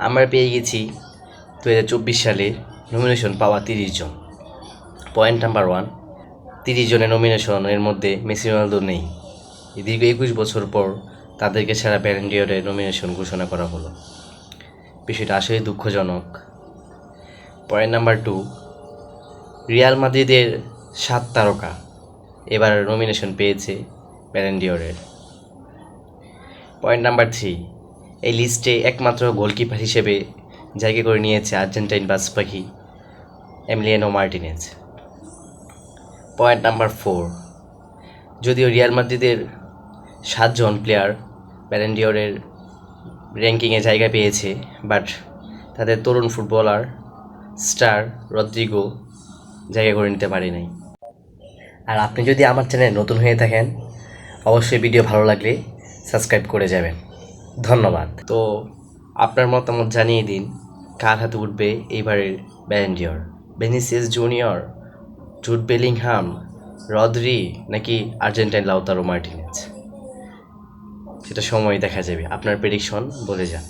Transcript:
আমরা পেয়ে গেছি 2024 সালে নমিনেশন পাওয়া 30 জন। পয়েন্ট নাম্বার 1, 30 জনের নমিনেশনের মধ্যে মেসি রোনালদো নেই। দীর্ঘ 21 বছর পর তাদেরকে ছাড়া ব্যালন ডি'অরের নমিনেশন ঘোষণা করা হলো। বিষয়টা আসলে দুঃখজনক। পয়েন্ট নাম্বার 2, রিয়াল মাদ্রিদের 7 তারকা এবার নমিনেশন পেয়েছে ব্যালন ডি'অরের। পয়েন্ট নাম্বার 3, এই লিস্টে একমাত্র গোলকিপার হিসেবে জায়গা করে নিয়েছে আর্জেন্টাইন বাজ পাখি এমিলিয়ানো মার্টিনেজ। পয়েন্ট নাম্বার 4, যদিও রিয়াল মাদ্রিদের 7 জন প্লেয়ার ব্যালন ডি'অরের র্যাঙ্কিংয়ে জায়গা পেয়েছে, বাট তাদের তরুণ ফুটবলার স্টার রদ্রিগো জায়গা করে নিতে পারে নাই। আর আপনি যদি আমার চ্যানেলে নতুন হয়ে থাকেন, অবশ্যই ভিডিও ভালো লাগলে সাবস্ক্রাইব করে যাবেন। ধন্যবাদ। তো আপনার মতামত জানিয়ে দিন, কার হাতে উঠবে এইবারের Ballon d'Or? Vinicius junior, Jude Bellingham, Rodri, নাকি আর্জেন্টাইন লাউতারো মার্টিনেজ? সেটা সময় দেখা যাবে। আপনার প্রেডিকশন বলে যান।